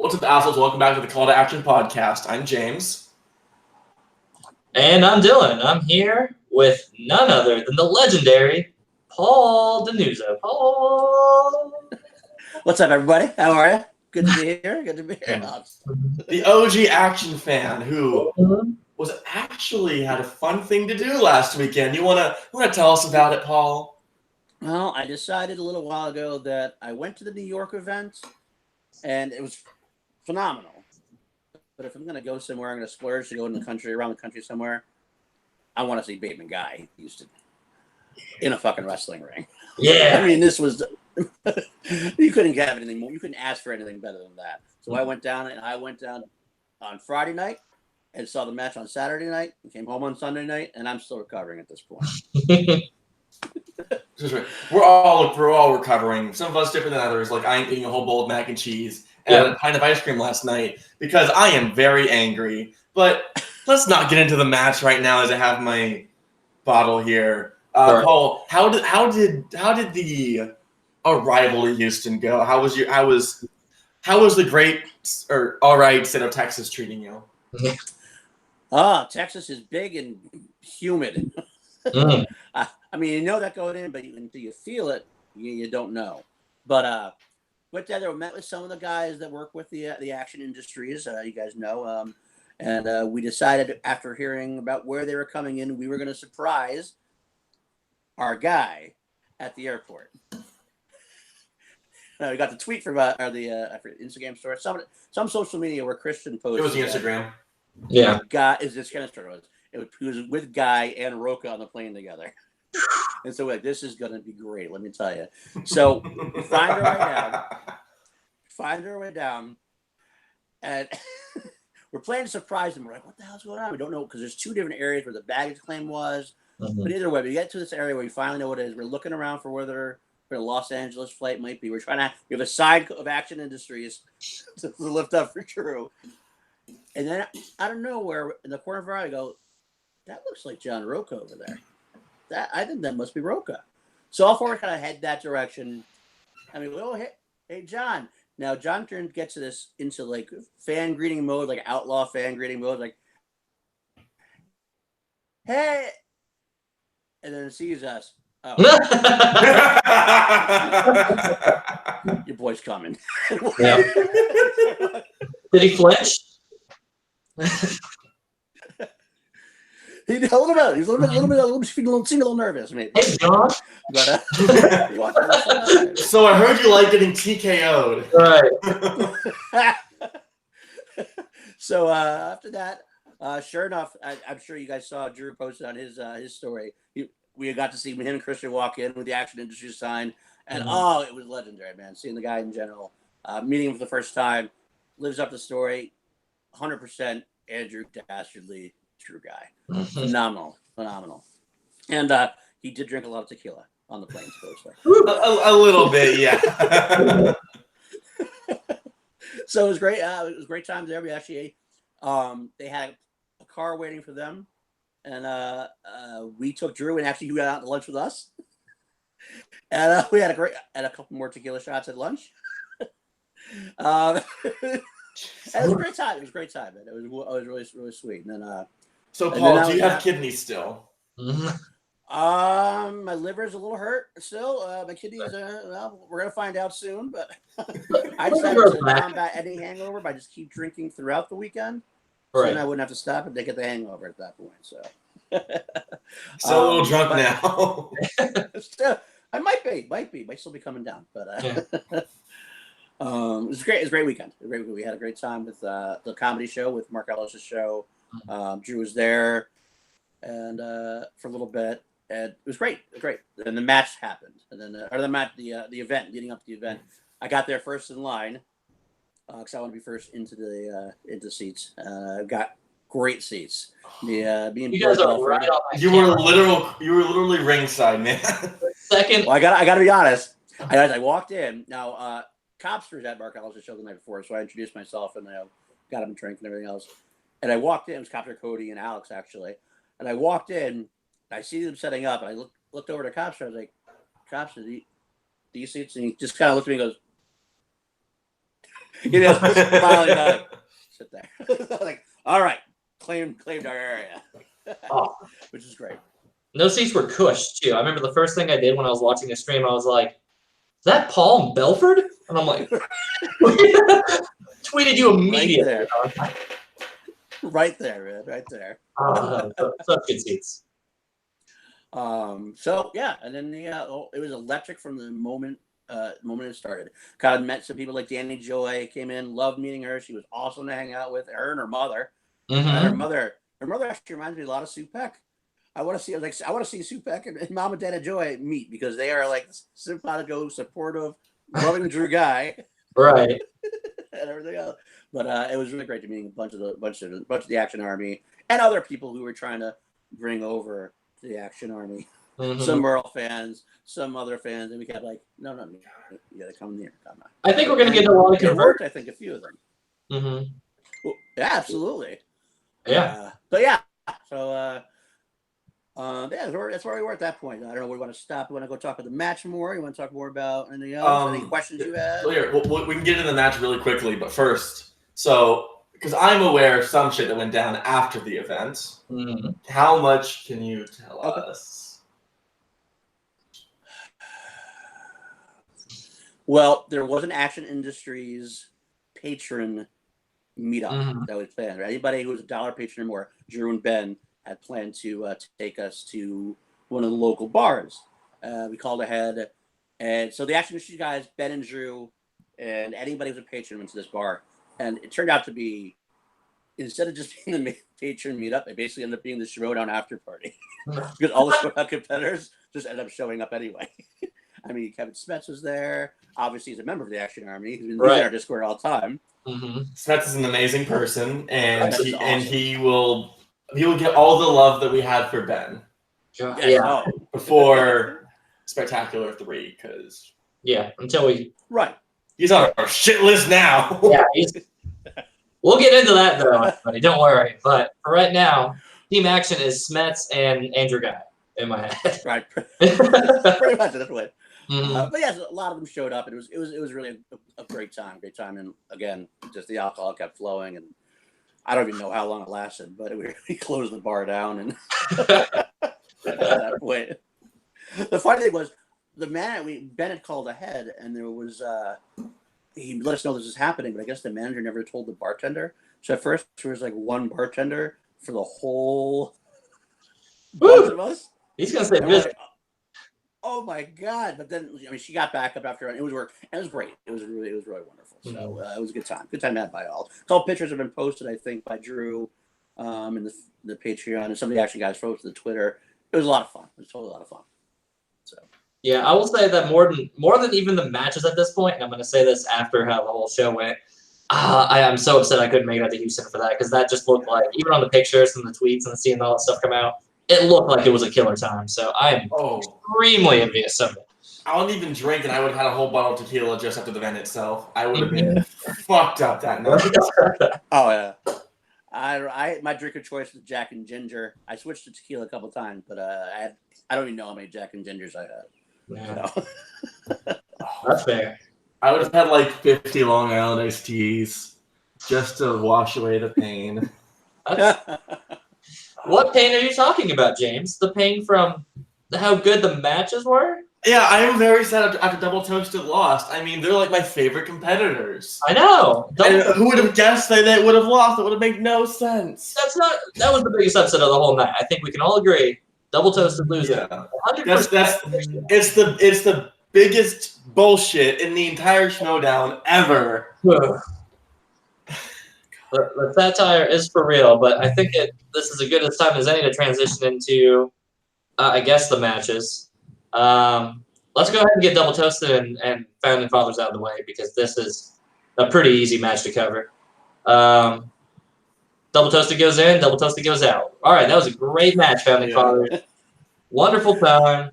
What's up, assholes? Welcome back to the Call to Action podcast. I'm James. And I'm Dylan. I'm here with none other than the legendary Paul Denuza. Paul! What's up, everybody? How are you? Good to be here. Good to be here. The OG action fan who was actually had a fun thing to do last weekend. You wanna tell us about it, Paul? Well, I decided a little while ago that I went to the New York event, and it was phenomenal. But if I'm going to go somewhere, I'm going to splurge to go in the country, around the country somewhere. I want to see Bateman Guy Houston in a fucking wrestling ring. Yeah. I mean, this was you couldn't have anything more. You couldn't ask for anything better than that. So I went down on Friday night and saw the match on Saturday night and came home on Sunday night, and I'm still recovering at this point. We're all recovering. Some of us different than others. Like, I ain't eating a whole bowl of mac and cheese and a pint of ice cream last night because I am very angry. But let's not get into the match right now as I have my bottle here. Right. Paul, how did the arrival to Houston go? How was the great or all right state of Texas treating you? Texas is big and humid. I mean, you know that going in, but until you feel it, you don't know. But went down there, we met with some of the guys that work with the action industries, you guys know, and we decided after hearing about where they were coming in, we were going to surprise our guy at the airport. We got the tweet from the Instagram story, some social media where Christian posted. It was the Instagram. Yeah. Guy is this kind of story he was with Guy and Roca on the plane together. And so this is going to be great, let me tell you. So we find our way down, and we're planning to surprise them. We're like, what the hell's going on? We don't know, because there's two different areas where the baggage claim was. But either way, we get to this area where we finally know what it is. We're looking around for where the Los Angeles flight might be. We have a side of Action Industries to lift up for Drew. And then out of nowhere, in the corner of our eye, I go, that looks like John Roca over there. I think that must be Roca. So all four kind of head that direction. I mean, hey, John. Now, John gets into like fan greeting mode, like outlaw fan greeting mode, like, hey. And then sees us. Oh. Your boy's coming. Yeah. Did he flinch? He's a little nervous, maybe. Hey, John. But, So I heard you like getting TKO'd. Right. So after that, sure enough, I'm sure you guys saw Drew posted on his story. We got to see him and Christian walk in with the Action Industry sign, and it was legendary, man. Seeing the guy in general, meeting him for the first time, lives up the story, 100%. Andrew Dastardly, true guy, phenomenal, and he did drink a lot of tequila on the plane, supposedly. a little bit, yeah. So it was great. It was a great time there. We actually, they had a car waiting for them, and we took Drew, and actually he went out to lunch with us, and we had a couple more tequila shots at lunch. It was a great time. Man. It was really, really sweet. And then, so Paul, do you have kidneys still? My liver's a little hurt still. My kidneys, well, we're gonna find out soon. But I decided to combat any hangover by just keep drinking throughout the weekend, so then I wouldn't have to stop and they get the hangover at that point. So, a little drunk now. Still, I might still be coming down, but. It was great. It was a great weekend. We had a great time with the comedy show with Mark Ellis' show. Drew was there, and for a little bit, and it was great. And the match happened, and then the event leading up to the event. I got there first in line because I want to be first into seats. Got great seats. You guys are right off my You were literally ringside, man. Second. Well, I got to be honest. I walked in now. Cops were at Mark Ellis' show the night before, so I introduced myself and got him a drink and everything else. And I walked in. It was Copter Cody and Alex, actually. And I walked in. I see them setting up, and I looked over to Cops. I was like, "Cops, these seats?" And he just kind of looked at me and goes, Smiling back. Sit there. Like, all right, claimed our area, which is great. Those seats were cushed too. I remember the first thing I did when I was watching the stream, I was like, "Is that Paul and Belford?" And I'm like, tweeted you immediately. Right there, man. Right there. Such good seats. So yeah, and then it was electric from the moment it started. Kind of met some people like Danny Joy, came in, loved meeting her. She was awesome to hang out with. Her and her mother. Mm-hmm. Her mother actually reminds me a lot of Sue Peck. I want to see Sue Peck and Mom and Dad Joy meet because they are like simpatico, supportive, loving Drew guy. Right. And everything else. But it was really great to meet a bunch of the Action Army and other people who were trying to bring over to the Action Army. Mm-hmm. Some Merle fans, some other fans, and we kept like, no, you gotta come here. Come on. I think we're gonna get a lot of convert. I think a few of them. Mm-hmm. Well, yeah, absolutely. Yeah. But yeah, so that's where we were at that point. I don't know. We want to stop. We want to go talk about the match more. You want to talk more about anything else? Any questions you had? Here, we can get into the match really quickly, but first, because I'm aware of some shit that went down after the event. Mm-hmm. How much can you tell us? Well, there was an Action Industries patron meetup that was planned. Right? Anybody who was a $1 patron or more, Drew and Ben had planned to take us to one of the local bars. We called ahead. And so the Action Industries guys, Ben and Drew, and anybody who's a patron went to this bar. And it turned out to be, instead of just being the patron meetup, it basically ended up being the Schmoedown after party. Because all the Schmoedown competitors just ended up showing up anyway. I mean, Kevin Smets was there. Obviously, he's a member of the Action Army. He's in our Discord all the time. Mm-hmm. Smets is an amazing person, and he will get all the love that we had for Ben. Yeah. Before Spectacular 3, because until we he's on our shit list now. Yeah, we'll get into that though, everybody. Don't worry. But for right now, Team Action is Smets and Andrew Guy in my head. Right. Pretty much that's way. Mm-hmm. But yes, a lot of them showed up, and it was really a great time. And again, just the alcohol kept flowing, and I don't even know how long it lasted, but we closed the bar down, and at that point, the funny thing was Ben had called ahead, and there was he let us know this was happening, but I guess the manager never told the bartender. So at first there was like one bartender for the whole bunch of us. He's gonna stay busy. Oh my god! But then she got back up after, and it was work. And it was great. It was really wonderful. So it was a good time. Good time had by all. All pictures have been posted, I think, by Drew, in the Patreon, and some of the Action guys posted to Twitter. It was a lot of fun. It was totally a lot of fun. So yeah, I will say that more than even the matches at this point, and I'm going to say this after how the whole show went. I am so upset I couldn't make it out to Houston for that, because that just looked like, even on the pictures and the tweets and seeing all that stuff come out, it looked like it was a killer time. So I am extremely envious of it. I wouldn't even drink, and I would have had a whole bottle of tequila just after the event itself. I would have been fucked up that night. Oh yeah. My drink of choice was Jack and Ginger. I switched to tequila a couple times, but I don't even know how many Jack and Gingers I had. Yeah. So. That's fair. I would have had like 50 Long Island iced teas just to wash away the pain. What pain are you talking about, James? The pain from how good the matches were? Yeah, I am very sad after Double Toasted lost. I mean, they're like my favorite competitors. I know. Who would have guessed they would have lost? It would have made no sense. That was the biggest upset of the whole night. I think we can all agree. Double Toasted losing. Yeah. It's the biggest bullshit in the entire Schmoedown ever. The satire is for real, but I think this is as good a time as any to transition into, I guess, the matches. Let's go ahead and get Double Toasted and Founding Fathers out of the way, because this is a pretty easy match to cover. Double Toasted goes in, Double Toasted goes out. All right, that was a great match, Founding Fathers. Wonderful time.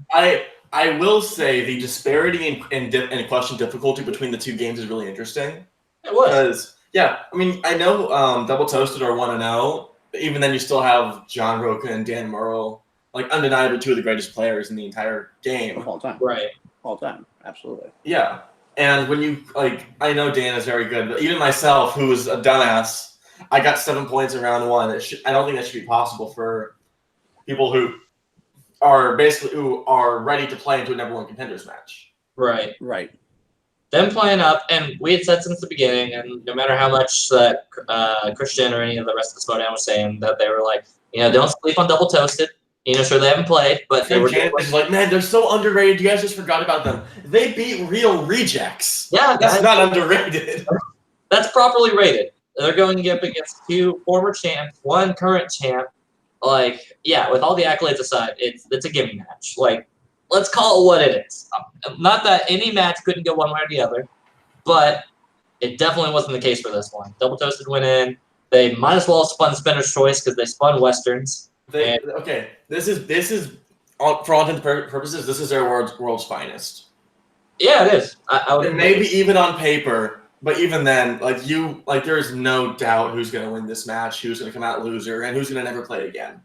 I will say the disparity in question difficulty between the two games is really interesting. It was. Because, yeah, I mean, I know Double Toasted are 1-0, but even then you still have John Roca and Dan Murrell, like undeniably two of the greatest players in the entire game. All time. Right. All time. Absolutely. Yeah. And when you I know Dan is very good, but even myself, who's a dumbass, I got 7 points in round one. I don't think that should be possible for people who are ready to play into a number one contenders match. Right. Right. Them playing up, and we had said since the beginning, and no matter how much that Christian or any of the rest of the Schmoedown was saying, that they were like, don't sleep on Double Toasted. Sure, they haven't played, but they were just like, man, they're so underrated. You guys just forgot about them. They beat real rejects. Yeah, that's not underrated. That's properly rated. They're going up against 2 former champs, 1 current champ. With all the accolades aside, it's a gimme match. Let's call it what it is. Not that any match couldn't go one way or the other, but it definitely wasn't the case for this one. Double Toasted went in. They might as well have spun Spinner's Choice because they spun Westerns. This is for all intents and purposes, this is their world's finest. Yeah, it is. I would maybe even on paper, but even then, there's no doubt who's going to win this match, who's going to come out loser, and who's going to never play again.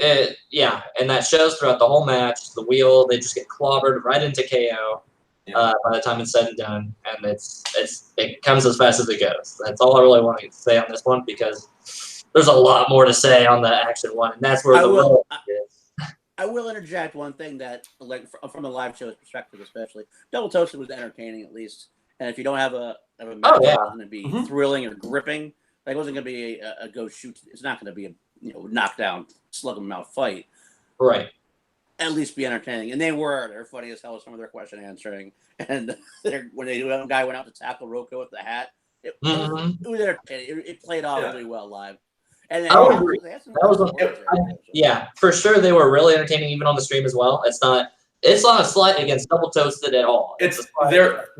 And that shows throughout the whole match. The wheel, they just get clobbered right into KO by the time it's said and done, and it comes as fast as it goes. That's all I really want to say on this one because there's a lot more to say on the action one, and that's where I will interject one thing that, from the live show's perspective, especially Double Toasted was entertaining at least, and if you don't have a match that's going to be thrilling or gripping, it wasn't going to be a go shoot. It's not going to be a knockdown, slug 'em out fight. Right. At least be entertaining, and they're funny as hell with some of their question answering, and when a guy went out to tackle Roko with the hat, it was entertaining. It played off really well live. And I would agree. For sure they were really entertaining even on the stream as well. It's not a slight against Double Toasted at all.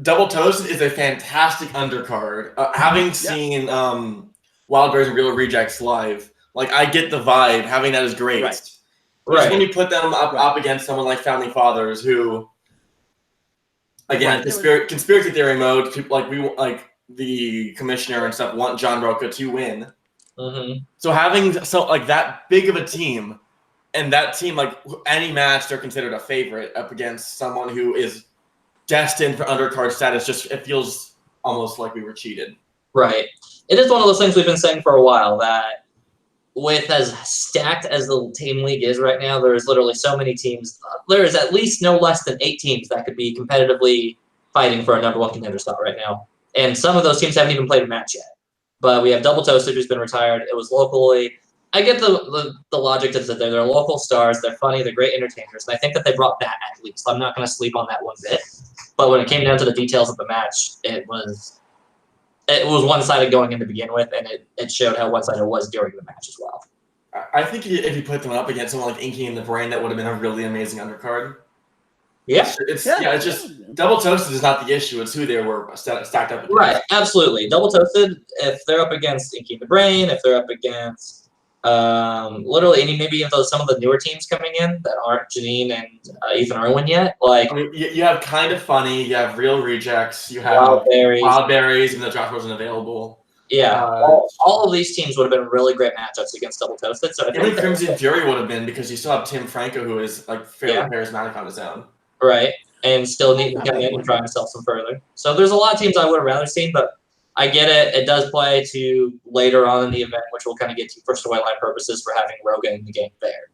Double Toasted is a fantastic undercard. Having seen Wildberries and Real Rejects live, I get the vibe. Having that is great. Right. When you put them up against someone like Founding Fathers, who, again, conspiracy theory mode, the commissioner and stuff want John Roca to win. Mm-hmm. So having that big of a team, and that team, any match, they're considered a favorite up against someone who is destined for undercard status. It feels almost like we were cheated. Right. It is one of those things we've been saying for a while that with as stacked as the team league is right now, there is literally so many teams. There is at least no less than 8 teams that could be competitively fighting for a number 1 contender spot right now, and some of those teams haven't even played a match yet. But we have Double Toasted, who's been retired. It was locally. I get the logic that they're local stars. They're funny. They're great entertainers. And I think that they brought that at least. I'm not going to sleep on that one bit. But when it came down to the details of the match, it was one-sided going in to begin with, and it showed how one-sided it was during the match as well. I think if you put them up against someone like Inky and the Brain, that would have been a really amazing undercard. Yeah. It's just Double Toasted is not the issue. It's who they were stacked up against. Right, absolutely. Double Toasted, if they're up against Inky and the Brain, if they're up against literally maybe some of the newer teams coming in that aren't Janine and Ethan Irwin yet. You have Kind of Funny, you have Real Rejects, you have Wildberries, even though Josh wasn't available. Yeah, all of these teams would have been really great matchups against Double Toasted. So even Crimson Fury would have been, because you still have Tim Franco, who is fairly charismatic on his own. Right, and still need to come in and try himself some further. So there's a lot of teams I would have rather seen, but I get it. It does play to later on in the event, which we'll kind of get to for storyline purposes for having Roga in the game there.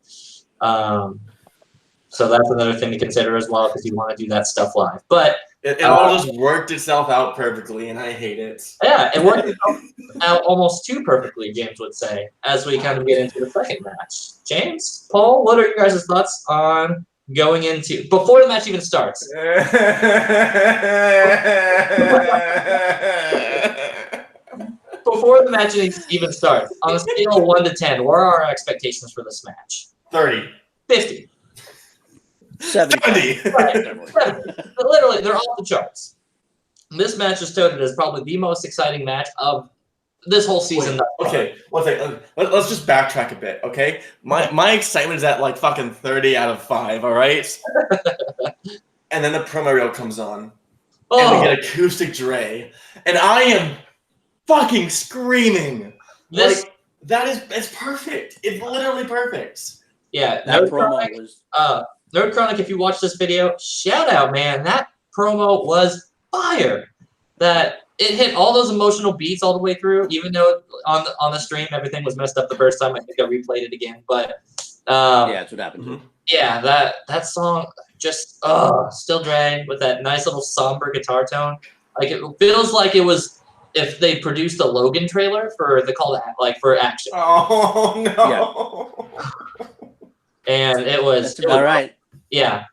So that's another thing to consider as well, because you want to do that stuff live. But it all just worked itself out perfectly, and I hate it. Yeah, it worked out almost too perfectly, James would say, as we kind of get into the second match. James, Paul, what are your guys' thoughts on going into before the match even starts? Before the match even starts, on a scale of 1 to 10, what are our expectations for this match? 30. 50. 70. Right. 70. Literally, they're off the charts. This match is touted as probably the most exciting match of this whole season. Okay, one second. Let's just backtrack a bit, okay? My excitement is at fucking 30 out of 5, all right? And then the promo reel comes on, and we get acoustic Dre, and I am fucking screaming. It's perfect. It's literally perfect. Yeah, that promo was. Nerd Chronic, if you watch this video, shout out, man. That promo was fire. That it hit all those emotional beats all the way through, even though on the stream everything was messed up the first time. I think I replayed it again, but yeah, that's what happened. Mhm. Yeah, that song just Still Dre with that nice little somber guitar tone. Like it feels like it was if they produced a Logan trailer for the call to for action. Oh no! And it was That's about right. Yeah.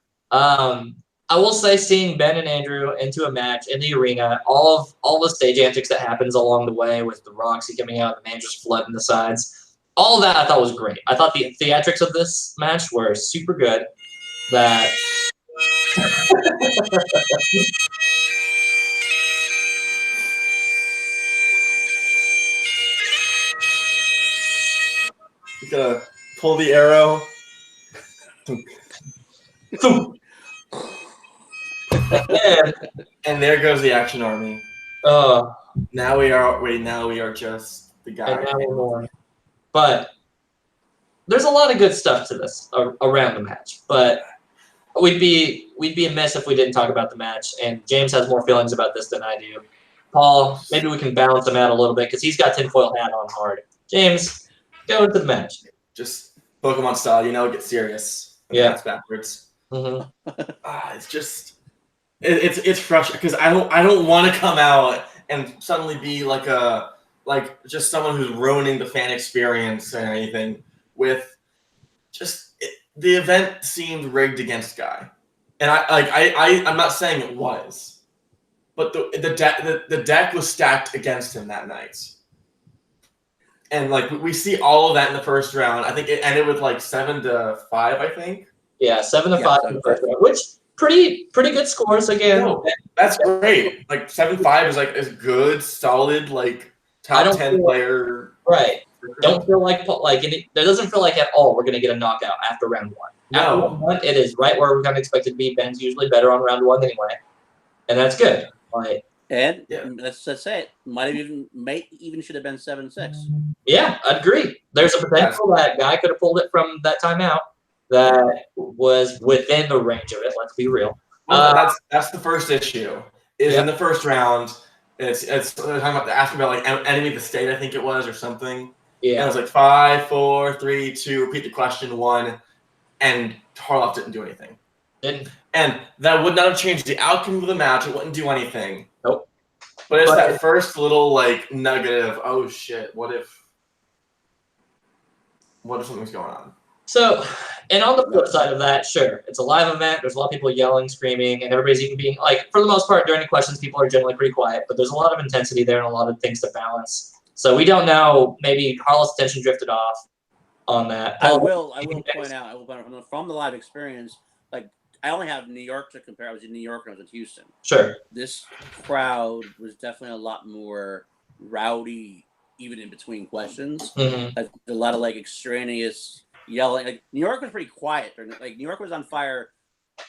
I will say seeing Ben and Andrew into a match in the arena, all the stage antics that happens along the way with the Roxy coming out, the man just flooding the sides, all of that I thought was great. I thought the theatrics of this match were super good. That You gotta pull the arrow. And there goes the Action Army. Now we are just the guy. And now we're more. But there's a lot of good stuff to this around the match. But we'd be amiss if we didn't talk about the match. And James has more feelings about this than I do. Paul, maybe we can balance him out a little bit because he's got tinfoil hat on hard. James, go into the match. Just Pokemon style, get serious. Yeah, it's backwards. Mm-hmm. It's just it's frustrating because I don't want to come out and suddenly be just someone who's ruining the fan experience or anything with the event seemed rigged against Guy, and I'm not saying it was, but the deck was stacked against him that night. And we see all of that in the first round. I think it ended with 7-5. I think. Yeah, 7-5 in the first round, which pretty good scores again. No, that's great. 7-5 is good, solid, top 10 player. Right. Don't feel there doesn't feel like at all we're gonna get a knockout after round one. After round one, it is right where we're gonna expect it to be. Ben's usually better on round one anyway, and that's good. And let's say it might even should have been 7-6. Yeah, I'd agree. There's a potential that Guy could have pulled it from that timeout that was within the range of it. Let's be real. Well, that's the first issue. In the first round, it's talking about asking about enemy of the state, I think it was, or something. Yeah, and it was 5, 4, 3, 2. Repeat the question 1, and Harloff didn't do anything. And that would not have changed the outcome of the match. It wouldn't do anything. Nope. But it's that first little nugget of, oh shit, what if something's going on? So, and on the flip side of that, sure, it's a live event. There's a lot of people yelling, screaming, and everybody's even being for the most part during the questions, people are generally pretty quiet. But there's a lot of intensity there and a lot of things to balance. So we don't know. Maybe Harlow's attention drifted off on that. I will point out. From the live experience. I only have New York to compare. I was in New York and I was in Houston. Sure. This crowd was definitely a lot more rowdy, even in between questions. Mm-hmm. A lot of extraneous yelling. New York was pretty quiet. New York was on fire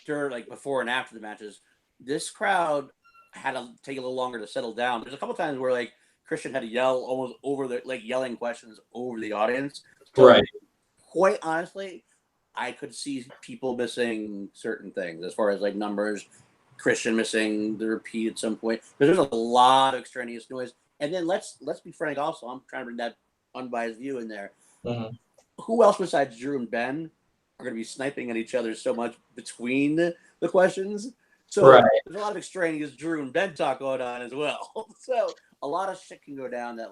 during before and after the matches. This crowd had to take a little longer to settle down. There's a couple times where Christian had to yell almost over the yelling questions over the audience. So, right. Quite honestly, I could see people missing certain things as far as numbers. Christian missing the repeat at some point. There's a lot of extraneous noise. And then let's be frank. Also, I'm trying to bring that unbiased view in there. Mm-hmm. Who else besides Drew and Ben are going to be sniping at each other so much between the questions? So there's a lot of extraneous Drew and Ben talk going on as well. So a lot of shit can go down that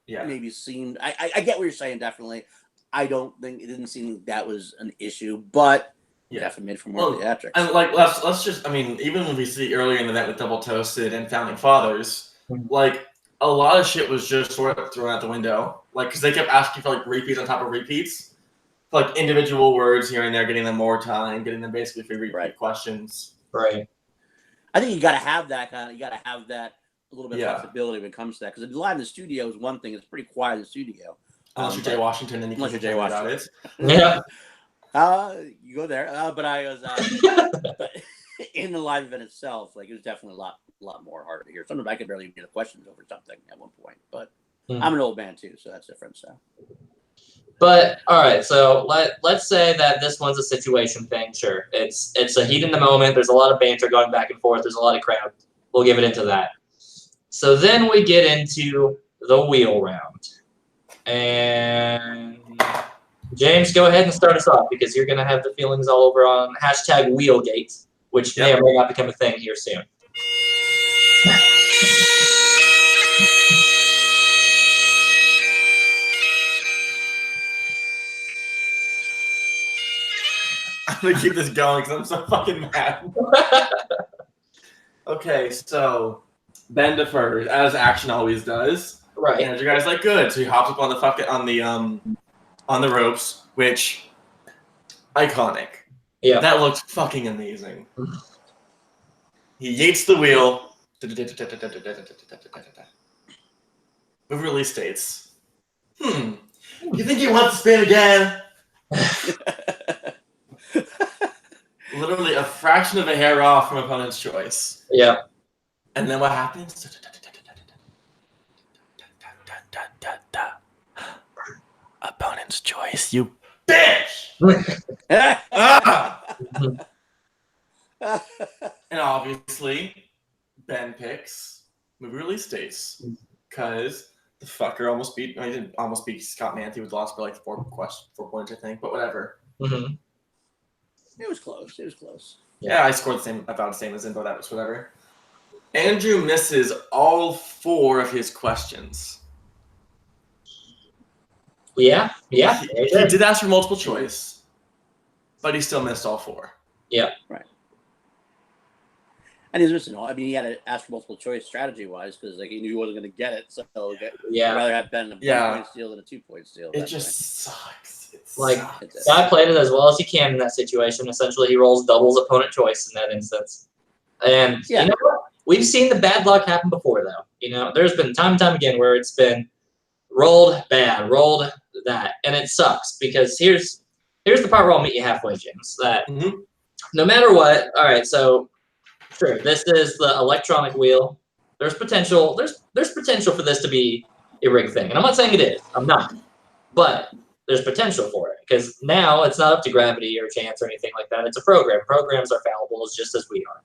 maybe seemed. I get what you're saying. Definitely. I don't think it didn't seem that was an issue, but definitely made for more theatrics. And let's just, even when we see earlier in the event with Double Toasted and Founding Fathers, a lot of shit was just sort of thrown out the window. Because they kept asking for repeats on top of repeats, individual words here and there, getting them more time, getting them basically for repeat questions. Right. I think you got to have that a little bit of flexibility when it comes to that, because live in the studio is one thing. It's pretty quiet in the studio. Unless you're Jay Washington, and unless you're Jay Washington, yeah. You go there. But I was but in the live event itself, it was definitely a lot more harder to hear. Sometimes I could barely get questions over something at one point. But I'm an old man too, so that's different. So. But all right, so let's say that this one's a situation thing. Sure, it's a heat in the moment. There's a lot of banter going back and forth. There's a lot of crowd. we'll give it into that. So then we get into the wheel round. And James, go ahead and start us off because you're going to have the feelings all over on hashtag Wheelgate, which may or may not become a thing here soon. I'm going to keep this going because I'm so fucking mad. Okay, so Ben defers, as action always does. Right. And you guys like, good. So he hops up on the ropes, which iconic. Yeah. That looked fucking amazing. He yates the wheel. Movie states, you think he wants to spin again? Literally a fraction of a hair off from opponent's choice. Yeah. And then what happens? Opponent's choice, you bitch! And obviously, Ben picks movie release dates because the fucker almost beat. I didn't almost beat Scott Manthey with lost by like 4 points, I think. But whatever. Mm-hmm. It was close. It was close. Yeah, I scored the same. About the same as him, but that was whatever. Andrew misses all 4 of his questions. Yeah. He did ask for multiple choice, but he still missed all 4. Yeah. Right. And he's missing all. I mean, he had to ask for multiple choice strategy wise because like he knew he wasn't going to get it. So I'd rather have Ben a 1-point steal than a 2-point steal. It just sucks. Guy played it as well as he can in that situation. Essentially, he rolls doubles opponent choice in that instance. And you know what? We've seen the bad luck happen before, though. You know, there's been time and time again where it's been rolled bad, rolled that, and it sucks because here's the part where I'll meet you halfway, James. That no matter what, all right, so sure, this is the electronic wheel. There's potential. There's potential for this to be a rigged thing, and I'm not saying it is. I'm not, but there's potential for it because now it's not up to gravity or chance or anything like that. It's a program. Programs are fallible, just as we are.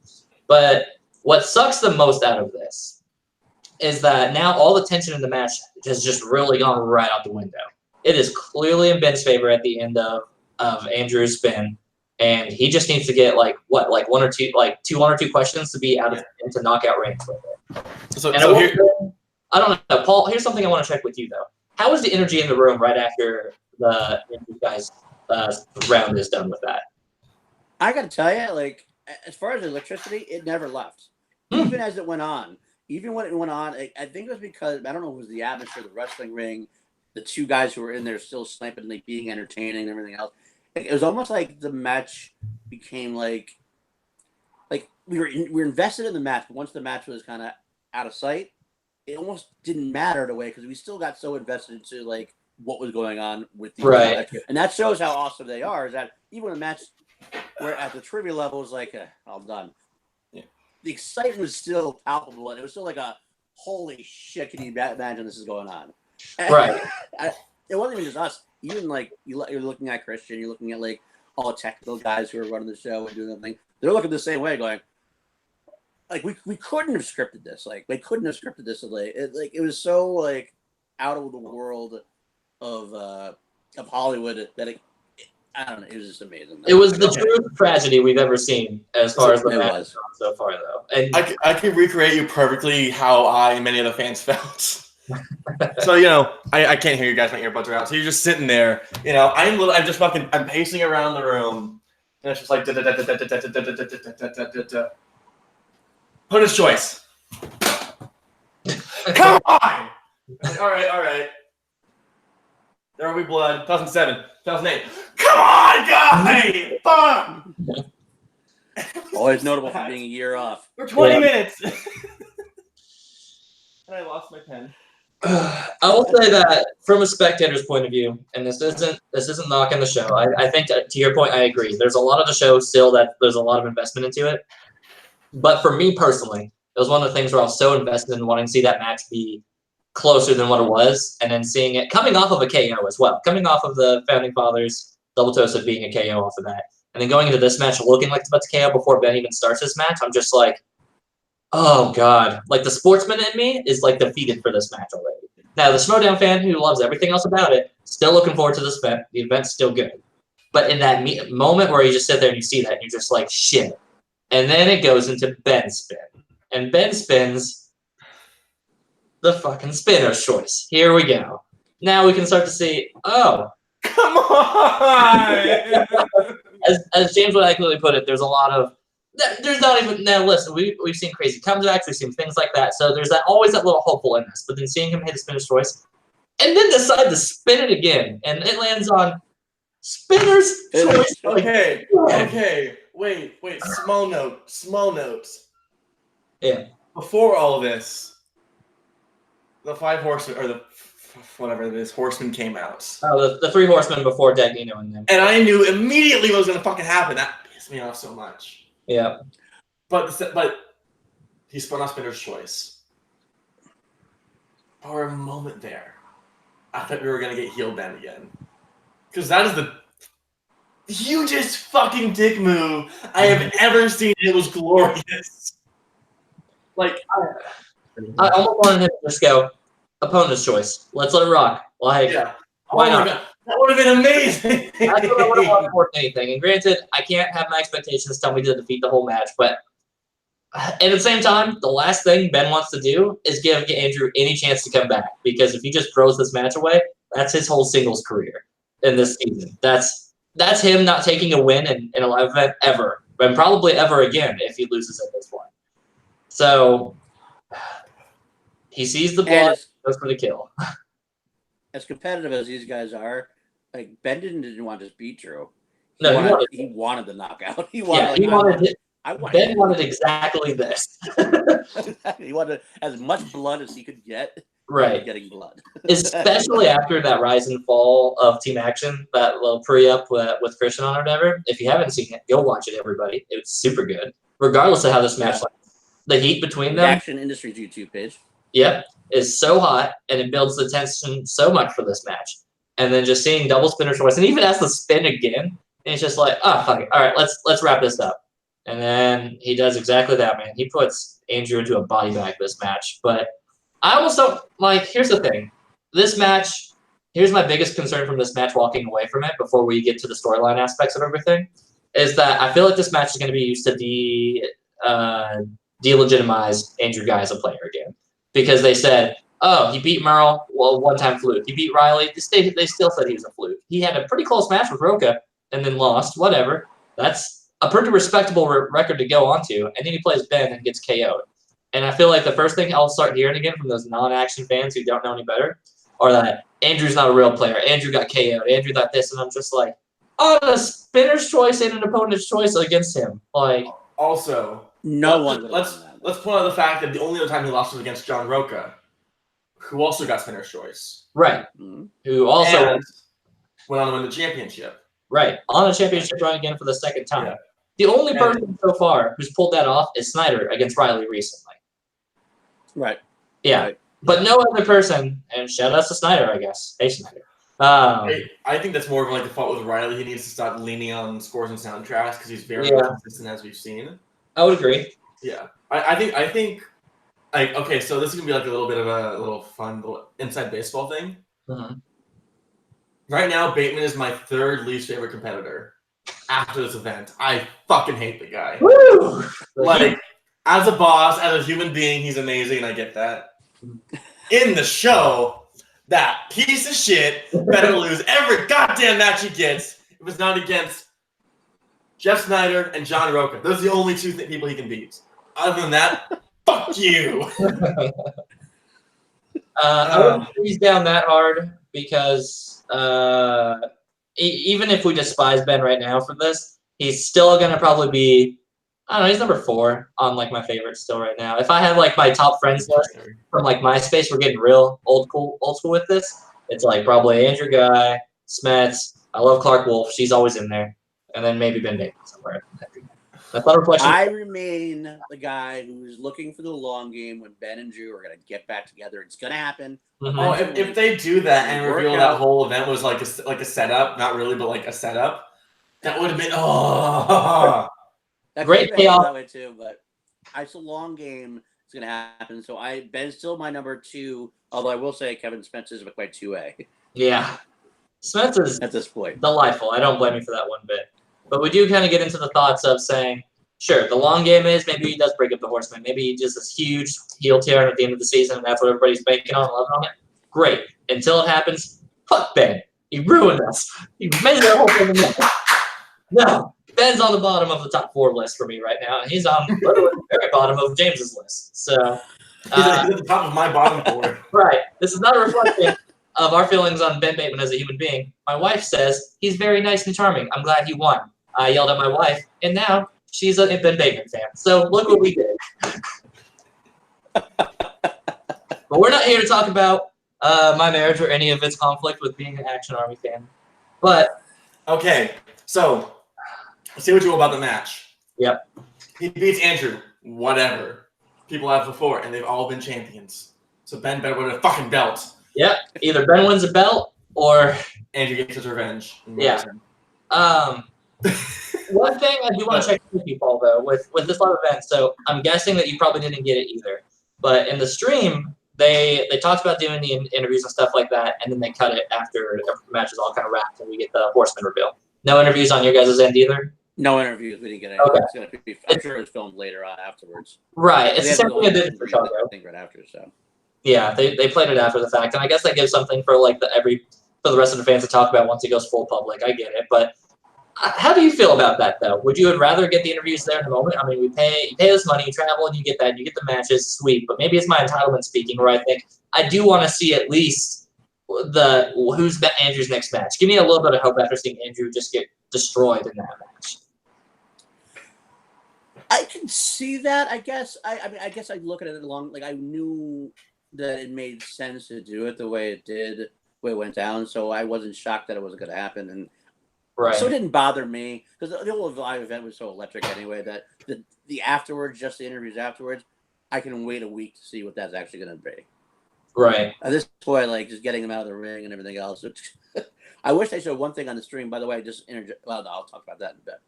But what sucks the most out of this is that now all the tension in the match has just really gone right out the window. It is clearly in Ben's favor at the end of Andrew's spin, and he just needs to get like 1 or 2 questions to be out of into knockout range with it. I don't know, Paul. Here's something I want to check with you though. How was the energy in the room right after the guys' round is done with that? I got to tell you, like as far as electricity, it never left. Even as it went on. Even when it went on, I think it was because, I don't know if it was the atmosphere, the wrestling ring, the 2 guys who were in there still sniping, like being entertaining and everything else. It was almost like the match became like we were invested in the match, but once the match was kind of out of sight, it almost didn't matter in a way because we still got so invested into like what was going on with the right. And that shows how awesome they are, is that even when a match where at the trivia level is like, I'm done. The excitement was still palpable, and it was still like a holy shit! Can you imagine this is going on? Right. It wasn't even just us. Even like you're looking at Christian, you're looking at like all the technical guys who are running the show and doing the thing. They're looking the same way, going like we couldn't have scripted this. Like we couldn't have scripted this. It was so like out of the world of Hollywood that I don't know. It was just amazing. It was the truest tragedy we've ever seen as far as the match has gone so far, though. And I can recreate you perfectly how I and many other fans felt. So, you know, I can't hear you guys. My earbuds are out. So you're just sitting there. You know, I'm pacing around the room. And it's just like, opponent's choice. Come on! All right. There will be blood. 2007, 2008. Come on, guy! Fuck! Always notable for being a year off. We're 20 minutes. And I lost my pen. I will say that from a spectator's point of view, and this isn't knocking the show. I think to your point, I agree. There's a lot of the show still that there's a lot of investment into it. But for me personally, it was one of the things where I was so invested in wanting to see that match be closer than what it was, and then seeing it coming off of a KO as well, coming off of the Founding Fathers double toast being a KO off of that, and then going into this match looking like it's about to KO before Ben even starts this match. I'm just like, Oh God! Like the sportsman in me is like defeated for this match already. Now the Schmoedown fan who loves everything else about it, still looking forward to this event. The event's still good, but in that moment where you just sit there and you see that, and you're just like shit. And then it goes into Ben spin, and Ben spins the fucking spinner's choice. Here we go. Now we can start to see. Oh, come on! as James would accurately put it, there's a lot of. There's not even now. Listen, we've seen crazy comebacks, we've seen things like that. So there's always that little hopefulness. But then seeing him hit a spinner's choice, and then decide to spin it again, and it lands on spinner's choice. Okay, wait. Small note. Yeah. Before all this, the 5 horsemen or the whatever it is, horsemen came out. Oh, the 3 horsemen before Dagnino and them. And I knew immediately what was going to fucking happen. That pissed me off so much. Yeah. But he spun off spinner's choice. For a moment there, I thought we were going to get heel Ben again. Because that is the hugest fucking dick move I have ever seen. It was glorious. Like, I almost wanted him to just go, opponent's choice. Let's let it rock. Like, yeah. Why not? God. That would have been amazing. That's what I would have wanted more than anything. And granted, I can't have my expectations tell me to defeat the whole match, but at the same time, the last thing Ben wants to do is give Andrew any chance to come back. Because if he just throws this match away, that's his whole singles career in this season. That's him not taking a win in a live event ever, and probably ever again if he loses at this point. So he sees the blood, goes for the kill. As competitive as these guys are, like Ben didn't want to just beat Drew. He wanted the knockout. He wanted. Ben wanted exactly this. He wanted as much blood as he could get. Right, getting blood, especially after that rise and fall of Team Action, that little pre-up with Christian on or whatever. If you haven't seen it, go watch it, everybody. It was super good, regardless of how this match went. The heat between them. Action Industry's YouTube page. Yep, is so hot, and it builds the tension so much for this match. And then just seeing double spinner choice, and even as the spin again, and it's just like, oh fuck it, all right, let's wrap this up. And then he does exactly that, man. He puts Andrew into a body bag this match. But I almost don't like. Here's the thing, this match. Here's my biggest concern from this match. Walking away from it before we get to the storyline aspects of everything, is that I feel like this match is going to be used to delegitimize Andrew Guy as a player again. Because they said, oh, he beat Merle, well, one-time fluke. He beat Riley, they still said he was a fluke. He had a pretty close match with Roca and then lost, whatever. That's a pretty respectable record to go on to. And then he plays Ben and gets KO'd. And I feel like the first thing I'll start hearing again from those non-action fans who don't know any better are that Andrew's not a real player. Andrew got KO'd. Andrew got this. And I'm just like, oh, a spinner's choice and an opponent's choice against him. Like, also, let's point out the fact that the only other time he lost was against John Roca, who also got spinner's choice. Right. Mm-hmm. Who also went on to win the championship. Right. On a championship run again for the second time. Yeah. The only person so far who's pulled that off is Snyder against Riley recently. Right. Yeah. Right. But no other person, and shout out to Snyder, I guess. Hey, Snyder. I think that's more of like the fault with Riley. He needs to stop leaning on scores and soundtracks because he's very consistent, as we've seen. I would agree. Yeah. I think like, okay, so this is gonna be like a little bit of a little fun little inside baseball thing. Mm-hmm. Right now, Bateman is my third least favorite competitor after this event. I fucking hate the guy. Woo! Like, as a boss, as a human being, he's amazing, and I get that. In the show, that piece of shit better lose every goddamn match he gets if it's not against Jeff Snyder and John Roca. Those are the only two people he can beat. Other than that, fuck you. I wouldn't freeze down that hard because even if we despise Ben right now for this, he's still gonna probably be, I don't know, he's number 4 on like my favorites still right now. If I had like my top friends list from like MySpace, we're getting real old school with this. It's like probably Andrew Guy, Smets. I love Clark Wolf. She's always in there, and then maybe Ben Bateman somewhere. That's not a reflection. I remain the guy who's looking for the long game when Ben and Drew are going to get back together. It's going to happen. Mm-hmm. Oh, if they do that and reveal that whole event was like a setup, not really, but like a setup, that would have been great payoff. That way too, but it's a long game. It's going to happen. So Ben's still my number 2, although I will say Kevin Spence is my 2A. Yeah. Spence is at this point delightful. I don't blame you for that one bit. But we do kind of get into the thoughts of saying, sure, the long game is maybe he does break up the Horseman. Maybe he just this huge heel turn at the end of the season, and that's what everybody's banking on, loving on it. Great. Until it happens, fuck Ben. He ruined us. He made that whole thing. No, Ben's on the bottom of the top 4 list for me right now. He's on literally the very bottom of James's list. So he's at the top of my bottom 4. Right. This is not a reflection of our feelings on Ben Bateman as a human being. My wife says he's very nice and charming. I'm glad he won. I yelled at my wife, and now she's a Ben Bateman fan. So look what we did. But we're not here to talk about my marriage or any of its conflict with being an Action Army fan. But okay, so let's see what you know about the match. Yep. He beats Andrew. Whatever. People have before, and they've all been champions. So Ben better win a fucking belt. Yep. Either Ben wins a belt or Andrew gets his revenge. Yeah. One thing I do want to check with you, Paul, though, with this live event. So I'm guessing that you probably didn't get it either. But in the stream, they talked about doing the interviews and stuff like that, and then they cut it after the match is all kind of wrapped and we get the Horseman reveal. No interviews on your guys' end either? No interviews. We didn't get any. Okay. It's gonna be, I'm sure it was filmed later on afterwards. Right. It's the same thing I did for Chicago. I think right after, so. Yeah, they played it after the fact, and I guess that gives something for like for the rest of the fans to talk about once it goes full public. I get it, but how do you feel about that though? Would you rather get the interviews there in the moment? I mean, you pay this money, you travel, and you get that, and you get the matches, sweet. But maybe it's my entitlement speaking, where I think I do want to see at least who's Andrew's next match. Give me a little bit of hope after seeing Andrew just get destroyed in that match. I can see that. I guess. I guess I look at it along. Like I knew that it made sense to do it the way it did, the way it went down. So I wasn't shocked that it wasn't going to happen, and right. So it didn't bother me because the whole live event was so electric anyway that the afterwards, just the interviews afterwards, I can wait a week to see what that's actually going to be. Right. At this point, like just getting them out of the ring and everything else. I wish they showed one thing on the stream. By the way, well, no, I'll talk about that in a bit.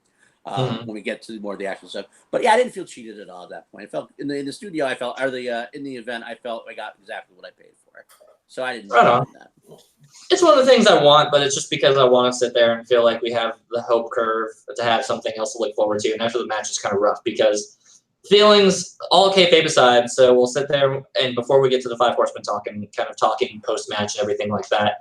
When we get to more of the action stuff. But yeah, I didn't feel cheated at all at that point. I felt in the studio, in the event, I felt I got exactly what I paid for. So I didn't mind that. It's one of the things I want, but it's just because I want to sit there and feel like we have the hope curve to have something else to look forward to. And after the match is kind of rough because feelings, all kayfabe aside, so we'll sit there and before we get to the Five Horsemen talking post-match and everything like that.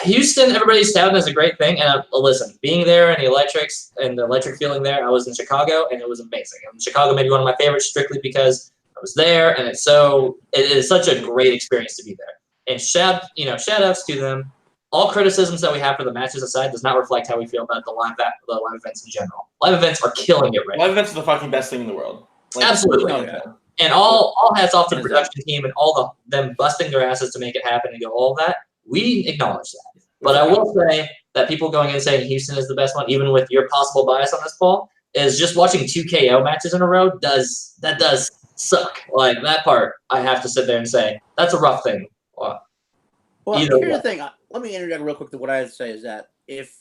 Houston, everybody's touting as a great thing, and listen, being there and the electric feeling there, I was in Chicago, and it was amazing. And Chicago may be one of my favorites strictly because I was there, and it is such a great experience to be there. And shout outs to them. All criticisms that we have for the matches aside does not reflect how we feel about the live events in general. Live events are killing it right now. Live events are the fucking best thing in the world. Absolutely. Oh, yeah. And all hats off to the production team and all them busting their asses to make it happen and go all that. We acknowledge that. But I will say that people going in and saying Houston is the best one, even with your possible bias on this, Paul, is just watching 2 KO matches in a row does suck. Like that part, I have to sit there and say that's a rough thing. Well, here's the thing. Let me interject real quick to what I would say is that if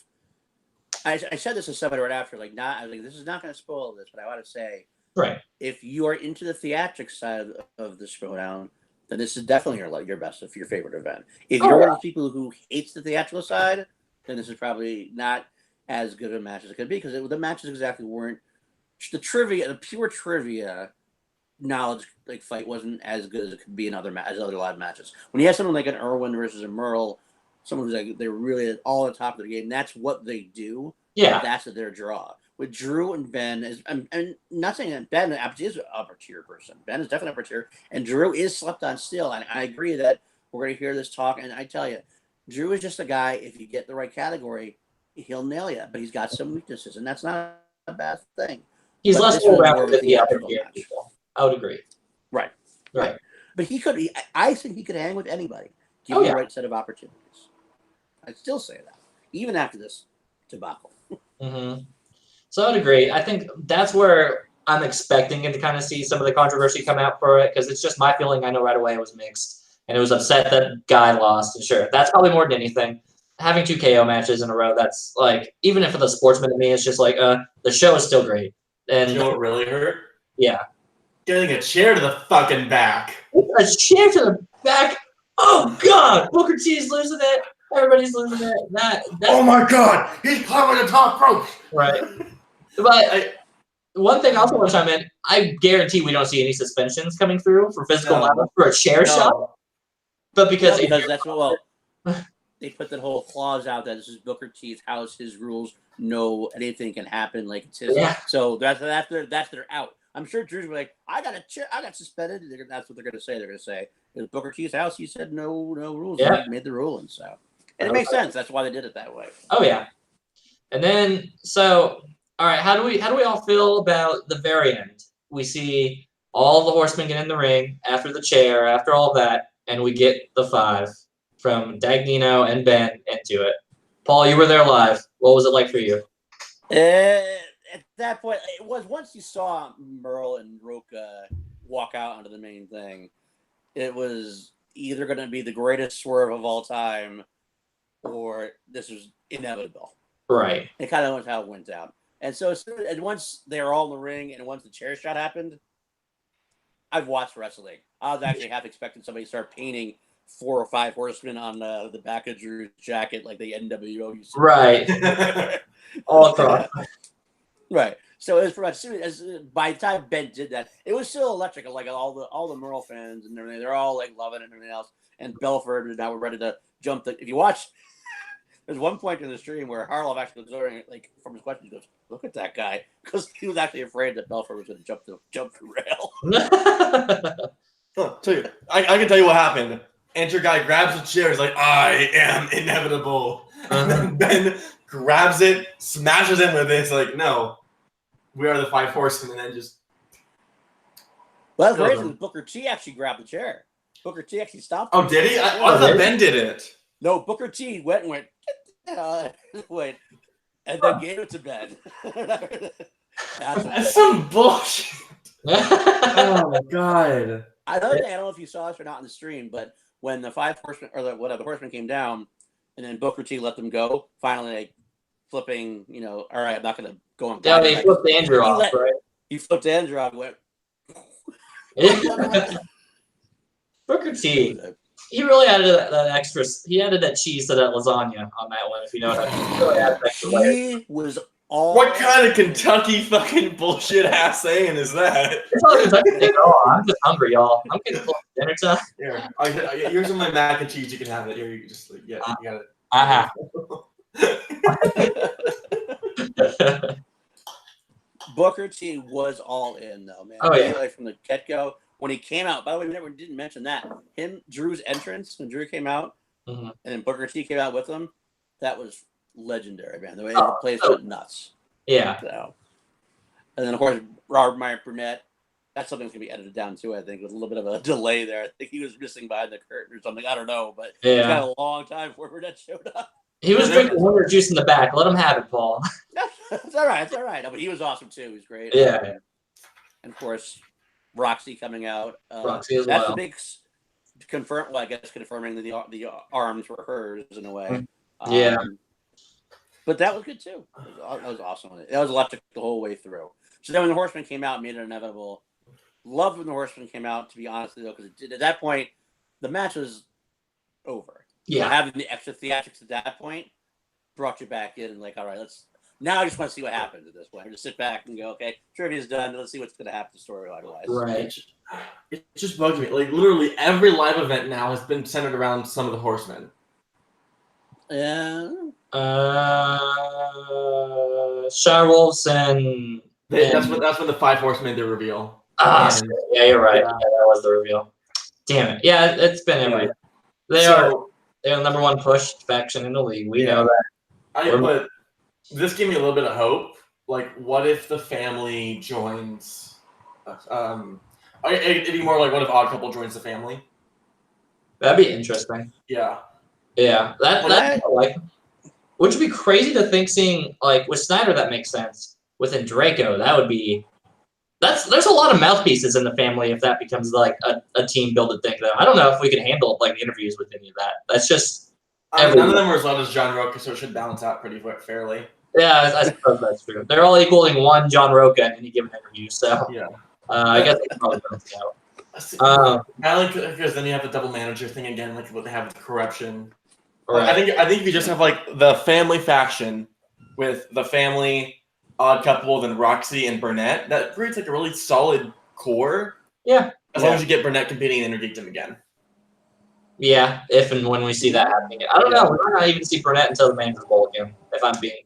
I said this to somebody right after, I was like, this is not going to spoil this, but I want to say, right, if you are into the theatrics side of the Schmoedown, then this is definitely your best, your favorite event. If you're one of the people who hates the theatrical side, then this is probably not as good a match as it could be because the matches exactly weren't the pure trivia knowledge fight wasn't as good as it could be in other live matches. When you have someone like an Irwin versus a Merle, someone who's they're really all on top of the game, that's what they do. Yeah, that's their draw. With Drew and Ben I'm not saying that Ben is an upper tier person. Ben is definitely upper tier, and Drew is slept on still. And I agree that we're going to hear this talk. And I tell you, Drew is just a guy. If you get the right category, he'll nail you. But he's got some weaknesses, and that's not a bad thing. He's less well-rounded than the other people. I would agree. Right. But he could. I think he could hang with anybody. Give him the right set of opportunities. I'd still say that, even after this debacle. Mm-hmm. So I would agree. I think that's where I'm expecting to kind of see some of the controversy come out for it because it's just my feeling. I know right away it was mixed, and it was upset that Guy lost. And sure, that's probably more than anything. Having 2 KO matches in a row, that's even if for the sportsman to me, it's just the show is still great. And you know what really hurt? Yeah. Getting a chair to the fucking back. A chair to the back. Oh God, Booker T's losing it. Everybody's losing it. That's Oh my God, he's climbing the top rope. right. But one thing I also want to chime in. I guarantee we don't see any suspensions coming through for physical violence for a chair shot. But because that's what they put that whole clause out that this is Booker T's house, his rules. No, anything can happen. Like it's his. Yeah. So that's their out. I'm sure Drew's be like, I got suspended. That's what they're going to say. They're going to say, it was Booker T's house. He said no rules. Yeah. He made the ruling. So and it makes sense. That's why they did it that way. Oh yeah. And then all right, how do we all feel about the very end? We see all the horsemen get in the ring after the chair, after all that, and we get the 5 from Dagnino and Ben into it. Paul, you were there live. What was it like for you? At that point, it was once you saw Merle and Roca walk out onto the main thing, it was either going to be the greatest swerve of all time or this was inevitable. Right. It kind of was how it went down. And so once they were all in the ring and once the chair shot happened, I've watched wrestling. I was actually half expecting somebody to start painting 4 or 5 horsemen on the back of Drew's jacket like the NWO used to. Right. All across. Right. So it was pretty much as by the time Ben did that, it was still electric. Like all the Merle fans and everything, they're all like loving it and everything else. And Belford and now we're ready to jump. If you watch, there's one point in the stream where Harlow actually was ordering, like from his question, he goes, "Look at that guy," because he was actually afraid that Belford was going to jump the rail. I can tell you what happened. Enter guy grabs the chair. He's like, "I am inevitable." And then Ben grabs it, smashes him with it. It's like, no, we are the 5 horsemen, and then just. Well, that's crazy. Booker T actually grabbed the chair. Booker T actually stopped. Oh, did he? I thought Ben did it. No, Booker T went, wait, and then gave it to Ben. That's some bullshit. Oh my God. Another thing, I don't know if you saw this or not in the stream, but when the 5 horsemen or the horsemen came down, and then Booker T let them go, finally like flipping, all right, I'm not going to go on. Yeah, he flipped Andrew off, right? He flipped Andrew off. Went. Booker T. He really added that extra. He added that cheese to that lasagna on that one. If you know what I mean. He was all. What kind of Kentucky fucking bullshit ass saying is that? It's not Kentucky thing at all. I'm just hungry, y'all. I'm getting close to dinner time. Here, here's some of my mac and cheese. You can have it. Here, you can just you got it. Booker T was all in though, man. Oh yeah, like from the get go when he came out. By the way, we never didn't mention that Drew's entrance when Drew came out, and then Booker T came out with him. That was legendary, man. The way the place went nuts. Yeah. So, and then of course Robert Meyer Burnett. That's something that's gonna be edited down too. I think with a little bit of a delay there. I think he was missing behind the curtain or something. I don't know, but it's got a long time before Burnett showed up. He was drinking water juice in the back. Let him have it, Paul. It's all right. It's all right. No, but he was awesome too. He was great. Yeah. And of course, Roxy coming out. Roxy as that's well. The big confirm. Well, I guess confirming that the arms were hers in a way. Yeah. But that was good too. That was awesome. That was electric the whole way through. So then when the Horsemen came out, made it inevitable. Loved when the Horsemen came out. To be honest with you, because at that point, the match was over. Yeah. Having the extra theatrics at that point brought you back in and like, all right, now I just want to see what happens at this point. Just sit back and go, okay, trivia's done. Let's see what's going to happen storyline-wise. Right. It just bugs me. Like literally every live event now has been centered around some of the horsemen. Yeah. Shirewolves and that's when the 5 horsemen did the reveal. Yeah, you're right. Yeah, that was the reveal. Damn it. Yeah, it's been every. They're the number 1 push faction in the league. We know that. But this gave me a little bit of hope. Like, what if the family joins? It'd be more like, what if Odd Couple joins the family? That'd be interesting. Yeah. Yeah. That which would be crazy to think seeing, like, with Snyder, that makes sense. With Draco, that would be. There's a lot of mouthpieces in the family if that becomes like a team building thing though. I don't know if we can handle like interviews with any of that. That's just none of them are as loud as John Roca, so it should balance out pretty fairly. Yeah, I suppose that's true. They're all equaling 1 John Roca in any given interview. So yeah. I guess it's probably going to go. I like because then you have the double manager thing again, like what they have with corruption. Right. I think if you just have like the family faction with the family, Odd Couple, then Roxy and Burnett, that creates like a really solid core. Yeah. As long as you get Burnett competing and interdict him again. Yeah, if and when we see that happening. I don't know. We might not even see Burnett until the Manager's Bowl again. If I'm being,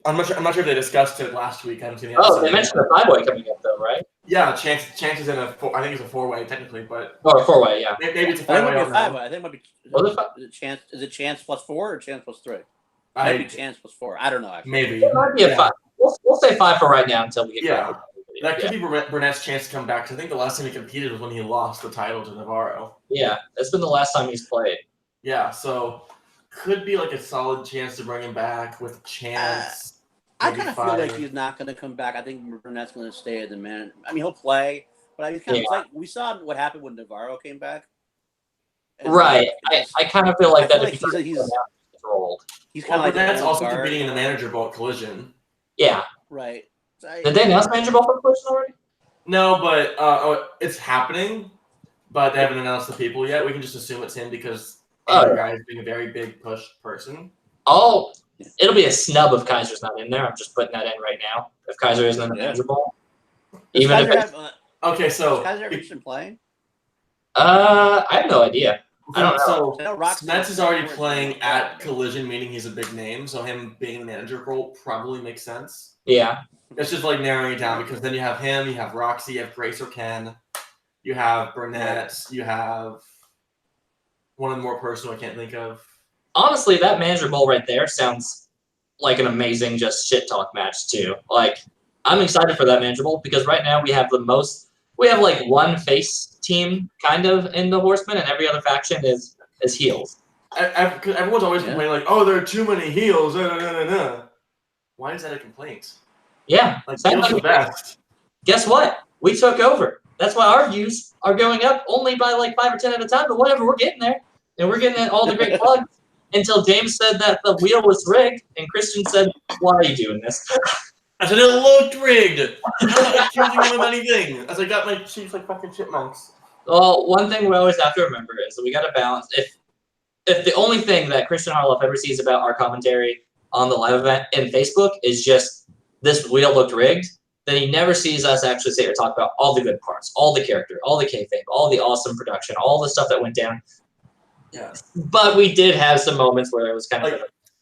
I'm not sure if they discussed it last week. I haven't seen the episode. Oh, they mentioned the 5-way coming up though, right? Yeah, chances in a I think it's a 4-way technically, but a 4-way, yeah. Maybe it's a 5-way. I think it might be a 5-way. I think it might be. Is it chance plus 4 or chance plus 3? Might be chance plus 4. I don't know. Actually. Maybe it might be a 5. We'll say 5 for right now until we get. Yeah, that could be Burnett's chance to come back. Cause I think the last time he competed was when he lost the title to Navarro. Yeah, that's been the last time he's played. Yeah, so could be like a solid chance to bring him back with chance. I kind of feel like he's not going to come back. I think Burnett's going to stay as the man. I mean, he'll play, but I kind of like we saw what happened when Navarro came back. Right. I kind of feel like that. Like he's kind of like Burnett's also competing in the Manager Bowl Collision. Yeah. Right. Did they announce Manager Bowl for Collision already? No, but it's happening. But they haven't announced the people yet. We can just assume it's him because the guy is being a very big push person. Oh, it'll be a snub if Kaiser's not in there. I'm just putting that in right now. If Kaiser isn't in the Manager Bowl, even if it's okay. So is Kaiser ever playing? I have no idea. I don't know. So Smets is already playing at Collision, meaning he's a big name. So him being in the manager role probably makes sense. Yeah. It's just like narrowing it down because then you have him, you have Roxy, you have Grace or Ken, you have Burnett, you have one of the more personal I can't think of. Honestly, that Manager Bowl right there sounds like an amazing just shit talk match too. Like I'm excited for that Manager Bowl because right now we have like one face team kind of in the Horsemen and every other faction is heels. Everyone's always complaining like, oh, there are too many heels. Why is that a complaint? Yeah. Like, heels are the best. Guess what? We took over. That's why our views are going up only by like 5 or 10 at a time, but whatever, we're getting there. And we're getting all the great plugs until James said that the wheel was rigged and Christian said, why are you doing this? I said it looked rigged. I'm not accusing him of anything. As I got my cheeks like fucking chipmunks. Well, one thing we always have to remember is that we got to balance. If the only thing that Christian Harloff ever sees about our commentary on the live event in Facebook is just this wheel looked rigged, then he never sees us actually say or talk about all the good parts, all the character, all the kayfabe, all the awesome production, all the stuff that went down. Yeah. But we did have some moments where it was kind of like,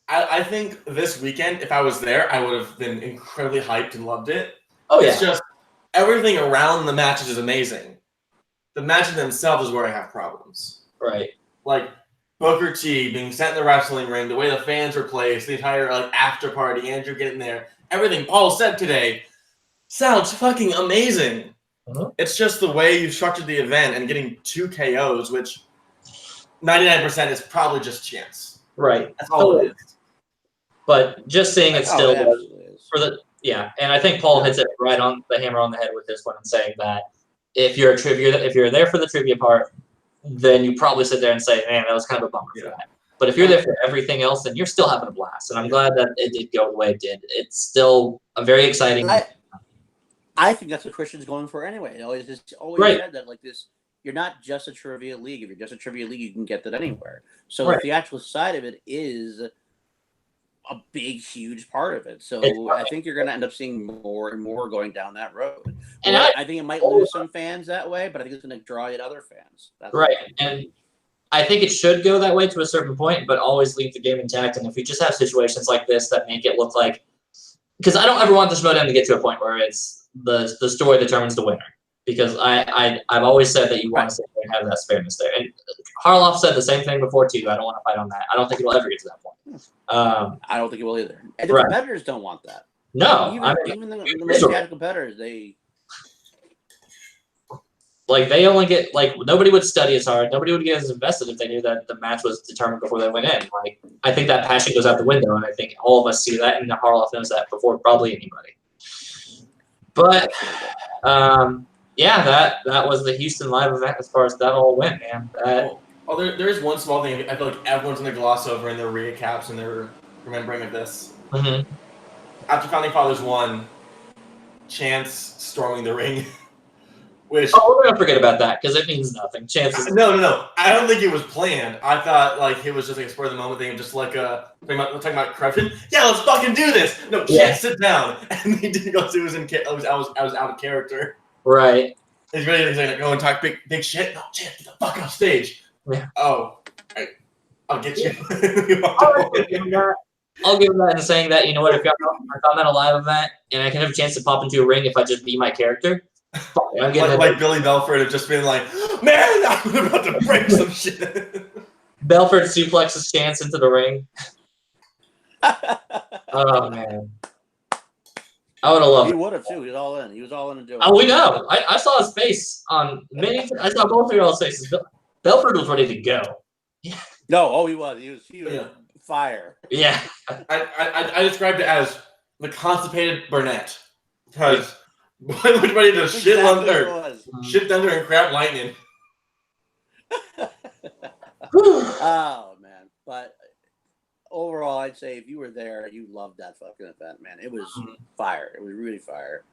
I think this weekend, if I was there, I would have been incredibly hyped and loved it. Oh, yeah. It's just everything around the matches is amazing. The matches themselves is where I have problems. Right. Like Booker T being sent in the wrestling ring, the way the fans were placed, the entire like after party, Andrew getting there, everything Paul said today sounds fucking amazing. Uh-huh. It's just the way you structured the event and getting 2 KOs, which 99% is probably just chance. Right. That's all it is. But just saying it still was for the and I think Paul hits it right on the hammer on the head with this one and saying that if you're there for the trivia part, then you probably sit there and say, man, that was kind of a bummer for that. But if you're there for everything else, then you're still having a blast. And I'm glad that it did go the way it did. It's still a very exciting. I think that's what Christian's going for anyway. It always said that like this. You're not just a trivia league. If you're just a trivia league, you can get that anywhere. So the actual side of it is a big, huge part of it. So I think you're going to end up seeing more and more going down that road. And I think it might lose some fans that way, but I think it's going to draw in other fans. That's right. And I think it should go that way to a certain point, but always leave the game intact. And if we just have situations like this that make it look like, because I don't ever want the Schmoedown to get to a point where it's the story determines the winner. Because I've always said that you want to sit there and have that fairness there. And Harloff said the same thing before, too. I don't want to fight on that. I don't think it'll ever get to that point. I don't think it will either. And the competitors don't want that. No. Even the most casual competitors, they only get, nobody would study as hard. Nobody would get as invested if they knew that the match was determined before they went in. I think that passion goes out the window, and I think all of us see that, and Harloff knows that before probably anybody. But, yeah, that was the Houston live event as far as that all went, man. There is one small thing I feel like everyone's going to gloss over in their recaps and their remembering of this. Mm-hmm. After Founding Fathers won, Chance storming the ring. Which we're gonna forget about that because it means nothing. Chances. No. I don't think it was planned. I thought like it was just like a spur of the moment thing, just like talking about corruption. Yeah, let's fucking do this. No, Chance, sit down. And he didn't go. It was I was out of character. Right. He's ready to go and talk big shit. No, Chance, get the fuck off stage. Yeah. Oh, I'll get you. I'll give him that in saying that, you know what, if I'm at a live event and I can have a chance to pop into a ring if I just be my character, I'm getting like Billy Belford have just been like, man, I'm about to break some shit. Belford suplexes Chance into the ring. Oh, man. I would have loved it. He would have, too. He was all in. He was all in to do it. Oh, we know. I saw his face on many. I saw both of y'all's faces. Belford was ready to go. No, he was. He was fire. Yeah. I described it as the constipated Burnett. Because was ready to shit thunder and crap lightning. Oh, man. But overall, I'd say if you were there, you loved that fucking event, man. It was fire. It was really fire.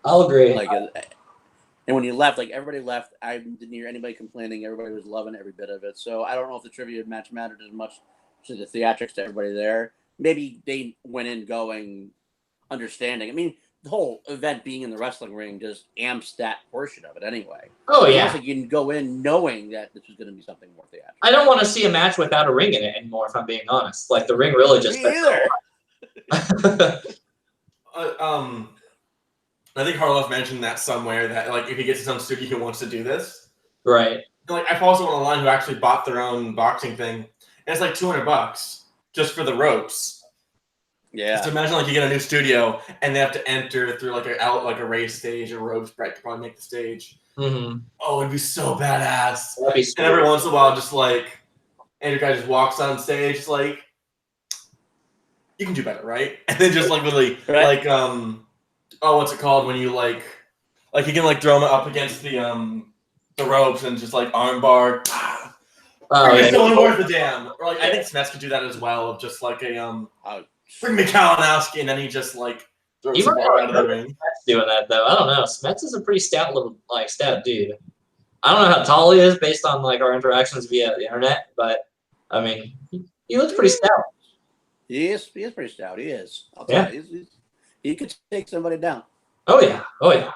I'll agree. Like, and when you left, like everybody left, I didn't hear anybody complaining. Everybody was loving every bit of it. So I don't know if the trivia match mattered as much to the theatrics to everybody there. Maybe they went in going understanding. I mean, the whole event being in the wrestling ring just amps that portion of it anyway. Oh, yeah. Like you can go in knowing that this was going to be something more theatrical. I don't want to see a match without a ring in it anymore, if I'm being honest. Like, the ring really just... Me either. I think Harloff mentioned that somewhere that like if he gets his own studio, he wants to do this. Right. And, like I follow someone online who actually bought their own boxing thing, and it's like $200 just for the ropes. Yeah. So imagine like you get a new studio and they have to enter through like a race stage or ropes right to probably make the stage. Mm-hmm. Oh, it'd be so badass. That'd be sweet. And every once in a while, just like Andrew guy just walks on stage, like you can do better, right? And then just like literally like what's it called when you like you can like throw him up against the ropes and just like armbar. It's so worth the damn. Or like I think Smets could do that as well, of just like a bring me Kalinowski, and then he just like throws the bar out of the ring. Doing that though, I don't know. Smets is a pretty stout dude. I don't know how tall he is based on like our interactions via the internet, but I mean he looks pretty stout. He is pretty stout. He is. I'll tell you. He could take somebody down. Oh yeah. Yeah.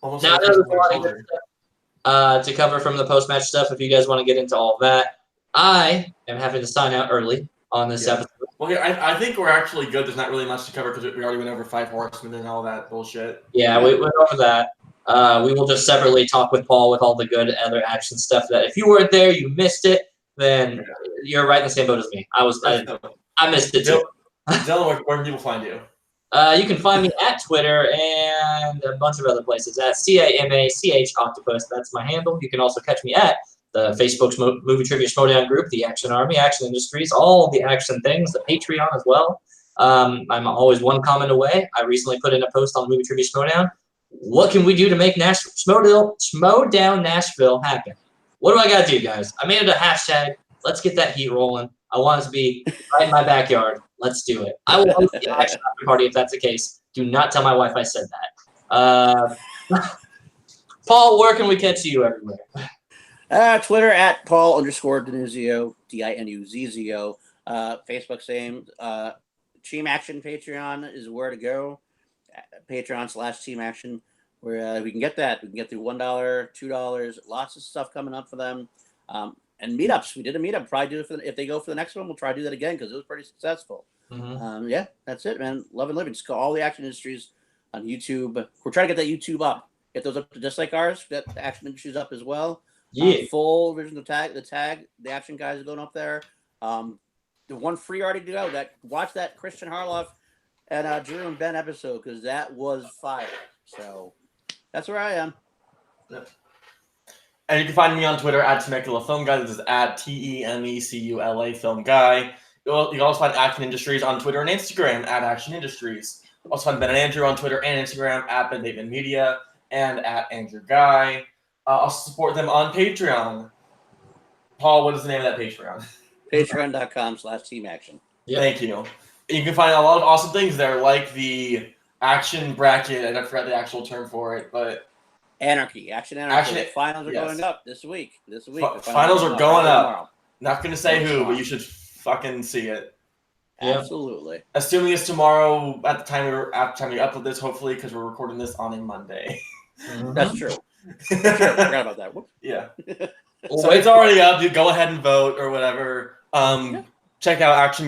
Almost now like there's a lot of good stuff to cover from the post-match stuff. If you guys want to get into all of that, I am having to sign out early on this episode. Well, yeah, I think we're actually good. There's not really much to cover because we already went over 5 Horsemen and all that bullshit. Yeah, we went over that. We will just separately talk with Paul with all the good other action stuff that if you weren't there, you missed it, then you're right in the same boat as me. I missed it too. Dylan, where can people find you? You can find me at Twitter and a bunch of other places at CAMACH Octopus. That's my handle. You can also catch me at the Facebook Movie Trivia Schmoedown group, the Action Army, Action Industries, all the action things, the Patreon as well. I'm always one comment away. I recently put in a post on Movie Trivia Schmoedown. What can we do to make Schmoedown Nashville happen? What do I got to do, guys? I made it a hashtag. Let's get that heat rolling. I want it to be right in my backyard. Let's do it. I will host the action party if that's the case. Do not tell my wife I said that. Paul, where can we catch you everywhere? Twitter at Paul_Dinuzio, DINUZZO. Facebook same. Team Action Patreon is where to go. Patreon/Team Action, where we can get that. We can get the $1, $2, lots of stuff coming up for them. And meetups. We did a meetup. Probably do it if they go for the next one. We'll try to do that again because it was pretty successful. Mm-hmm. Yeah, that's it, man. Love and living. Just call all the Action Industries on YouTube. We're trying to get that YouTube up. Get those up to just like ours. Get the Action Industries up as well. Yeah. Full version of the Action guys are going up there. The one free already to go. Watch that Christian Harloff and Drew and Ben episode because that was fire. So that's where I am. Yep. And you can find me on Twitter at Temecula Film Guy. This is at TEMECULA Film Guy. You can also find Action Industries on Twitter and Instagram at Action Industries. Also find Ben and Andrew on Twitter and Instagram at Ben Bateman Media and at Andrew Guy. Also support them on Patreon. Paul, what is the name of that Patreon? Patreon.com/Team Action. Yep. Thank you. You can find a lot of awesome things there, like the Action bracket. I forgot the actual term for it, but Anarchy. Action Anarchy. The finals are yes. going up this week. Finals are going up. Tomorrow. Not going to say who, but you should fucking see it. Absolutely. Assuming it's tomorrow at the time we upload this, hopefully, because we're recording this on a Monday. That's true. Forgot about that. Whoops. Yeah. So it's already up. You go ahead and vote or whatever. Check out Action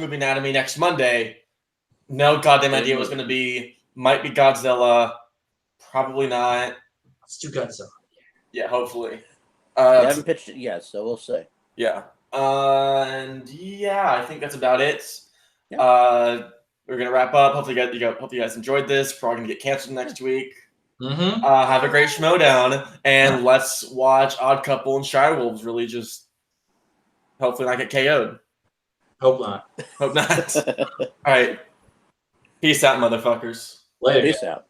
Movie Anatomy next Monday. No goddamn idea what it's going to be. Might be Godzilla. Probably not. Let's do Godzilla. Yeah, hopefully. They haven't pitched it yet, so we'll see. Yeah. And yeah, I think that's about it. Yeah. We're gonna wrap up. Hopefully, hope you guys enjoyed this. We're probably gonna get canceled next week. Have a great Schmoedown, and let's watch Odd Couple and Shy Wolves really just hopefully not get KO'd. Hope not. Hope not. All right. Peace out, motherfuckers. Later. Peace out.